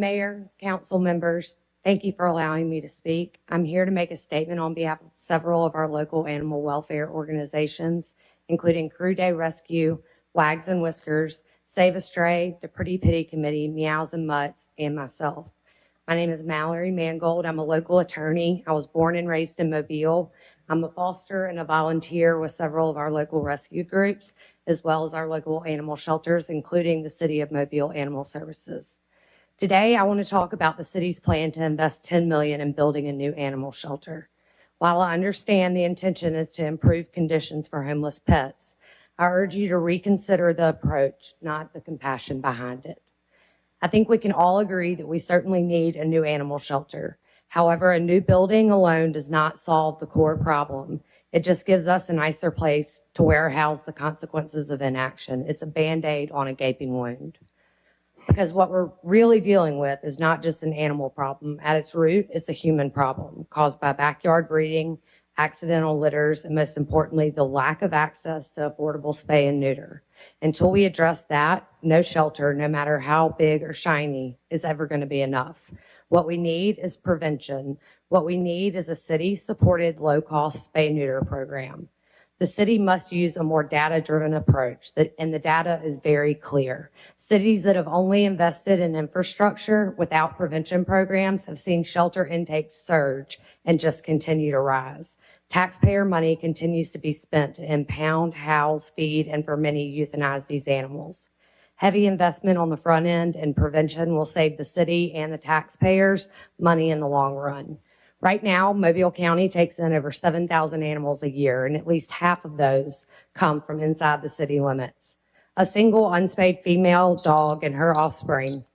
Mayor, council members, thank you for allowing me to speak. I'm here to make a statement on behalf of several of our local animal welfare organizations, including Crew Day Rescue, Wags and Whiskers, Save a Stray, the Pretty Pity Committee, Meows and Mutts, and myself. My name is Mallory Mangold. I'm a local attorney. I was born and raised in Mobile. I'm a foster and a volunteer with several of our local rescue groups, as well as our local animal shelters, including the City of Mobile Animal Services. Today, I want to talk about the city's plan to invest $10 million in building a new animal shelter. While I understand the intention is to improve conditions for homeless pets, I urge you to reconsider the approach, not the compassion behind it. I think we can all agree that we certainly need a new animal shelter. However, a new building alone does not solve the core problem. It just gives us a nicer place to warehouse the consequences of inaction. It's a Band-Aid on a gaping wound. Because what we're really dealing with is not just an animal problem. At its root, it's a human problem caused by backyard breeding, accidental litters, and most importantly, the lack of access to affordable spay and neuter. Until we address that, no shelter, no matter how big or shiny, is ever going to be enough. What we need is prevention. What we need is a city-supported, low-cost spay neuter program. The city must use a more data-driven approach, and the data is very clear. Cities that have only invested in infrastructure without prevention programs have seen shelter intakes surge and just continue to rise. Taxpayer money continues to be spent to impound, house, feed, and for many, euthanize these animals. Heavy investment on the front end and prevention will save the city and the taxpayers money in the long run. Right now, Mobile County takes in over 7,000 animals a year, and at least half of those come from inside the city limits. A single unspayed female dog and her offspring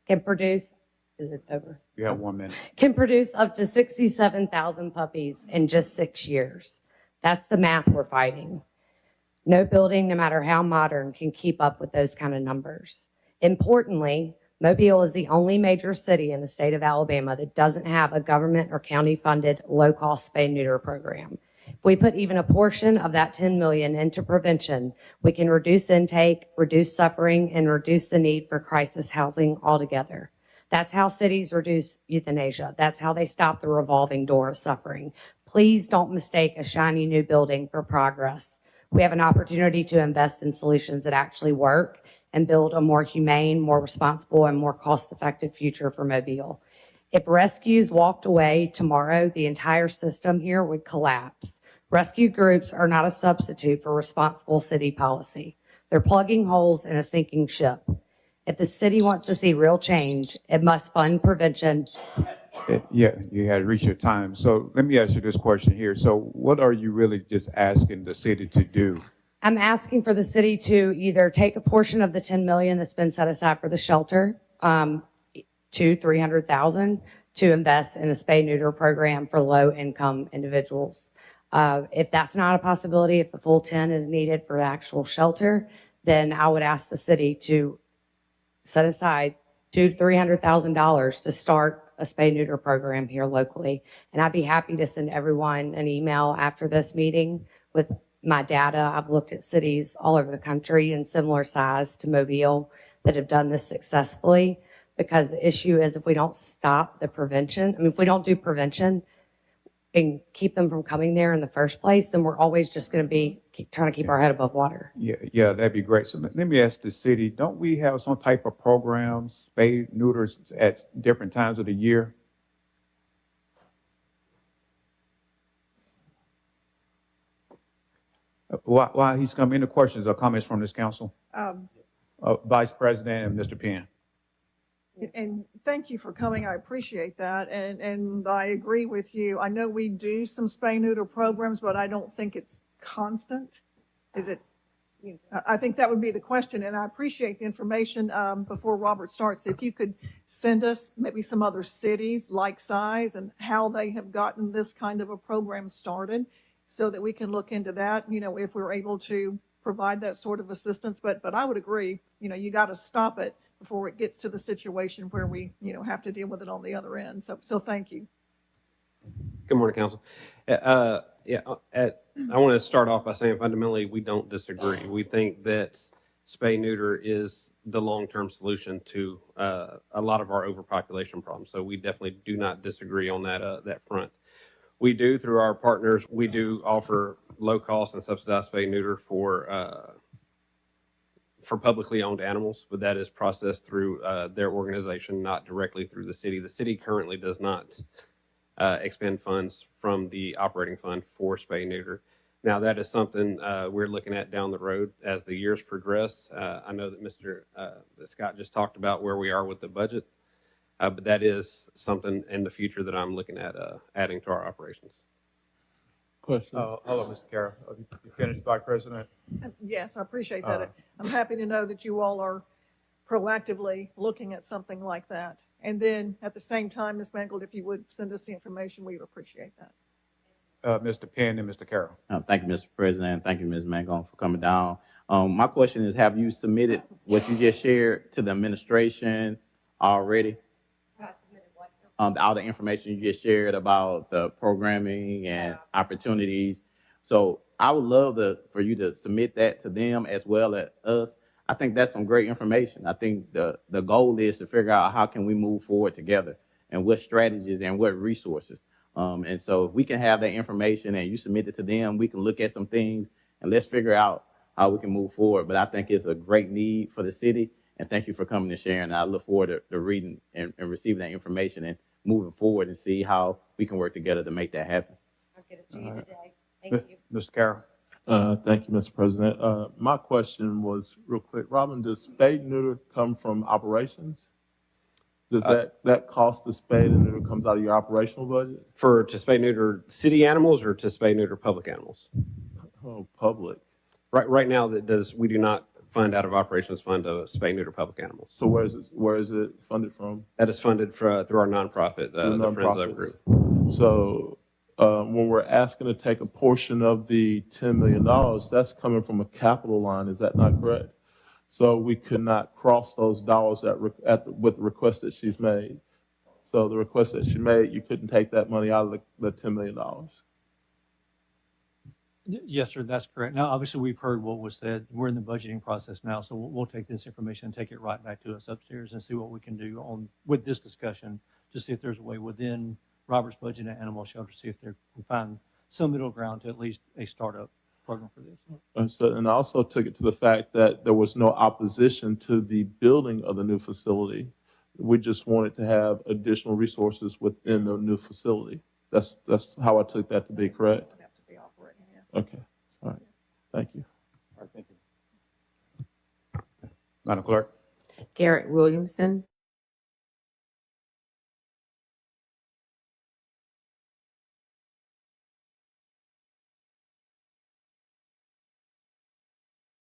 can produce, is it over? You have 1 minute. Can produce up to 67,000 puppies in just 6 years. That's the math we're fighting. No building, no matter how modern, can keep up with those kind of numbers. Importantly, Mobile is the only major city in the state of Alabama that doesn't have a government or county-funded low-cost spay-neuter program. If we put even a portion of that $10 million into prevention, we can reduce intake, reduce suffering, and reduce the need for crisis housing altogether. That's how cities reduce euthanasia. That's how they stop the revolving door of suffering. Please don't mistake a shiny new building for progress. We have an opportunity to invest in solutions that actually work and build a more humane, more responsible, and more cost-effective future for Mobile. If rescues walked away tomorrow, the entire system here would collapse. Rescue groups are not a substitute for responsible city policy. They're plugging holes in a sinking ship. If the city wants to see real change, it must fund prevention. Yeah, you had reached your time. So let me ask you this question here. So what are you really just asking the city to do? I'm asking for the city to either take a portion of the $10 million that's been set aside for the shelter, to $300,000, to invest in a spay-neuter program for low-income individuals. If that's not a possibility, if the full 10 is needed for the actual shelter, then I would ask the city to set aside $200,000 to $300,000 to start a spay-neuter program here locally. And I'd be happy to send everyone an email after this meeting with my data. I've looked at cities all over the country in similar size to Mobile that have done this successfully, because the issue is if we don't stop the prevention, if we don't do prevention and keep them from coming there in the first place, then we're always just going to be trying to keep our head above water. Yeah, that'd be great. So let me ask the city, don't we have some type of programs, spay neuters at different times of the year? While he's coming, any questions or comments from this council? Vice President and Mr. Penn. And thank you for coming. I appreciate that. And I agree with you. I know we do some spay neuter programs, but I don't think it's constant. Is it? I think that would be the question. And I appreciate the information. Before Robert starts, if you could send us maybe some other cities like size and how they have gotten this kind of a program started, so that we can look into that, if we're able to provide that sort of assistance. But I would agree, you got to stop it before it gets to the situation where we, have to deal with it on the other end. So thank you. Good morning, Council. I want to start off by saying fundamentally we don't disagree. We think that spay neuter is the long-term solution to a lot of our overpopulation problems. So we definitely do not disagree on that front. We do, through our partners, we do offer low-cost and subsidized spay neuter for publicly owned animals, but that is processed through their organization, not directly through the city. The city currently does not expend funds from the operating fund for spay neuter. Now, that is something we're looking at down the road as the years progress. I know that that Scott just talked about where we are with the budget, but that is something in the future that I'm looking at adding to our operations. Question. Hello, Mr. Carroll. You finished, Vice President? Yes, I appreciate that. I'm happy to know that you all are proactively looking at something like that. And then at the same time, Ms. Mangold, if you would send us the information, we would appreciate that. Mr. Penn and Mr. Carroll. Thank you, Mr. President. Thank you, Ms. Mangon, for coming down. My question is, have you submitted what you just shared to the administration already? All the information you just shared about the programming and opportunities. So I would love for you to submit that to them as well as us. I think that's some great information. I think the goal is to figure out how can we move forward together and what strategies and what resources. And so if we can have that information and you submit it to them, we can look at some things and let's figure out how we can move forward. But I think it's a great need for the city. And thank you for coming and sharing. I look forward to reading and receiving that information and moving forward and see how we can work together to make that happen. I'll get it to you today. Thank you. Mr. Carroll. Thank you, Mr. President. My question was real quick. Robin, does spay neuter come from operations? Does that cost of spay and neuter comes out of your operational budget? To spay neuter city animals or to spay neuter public animals? Oh, public. Right now, we do not fund out of operations fund to spay neuter public animals. So where is it funded from? That is funded through our nonprofit, the Friends of Group. So when we're asking to take a portion of the $10 million, that's coming from a capital line. Is that not correct? So we could not cross those dollars with the request that she's made. So the request that she made, you couldn't take that money out of the $10 million. Yes, sir, that's correct. Now, obviously, we've heard what was said. We're in the budgeting process now, so we'll take this information and take it right back to us upstairs and see what we can do with this discussion to see if there's a way within Robert's budget and animal shelter, see if we can find some middle ground to at least a startup program for this. And I also took it to the fact that there was no opposition to the building of the new facility. We just wanted to have additional resources within the new facility. That's how I took that to be, correct? Would have to be operating, yeah. Okay, all right, thank you. All right, thank you. Madam Clerk. Garrett Williamson.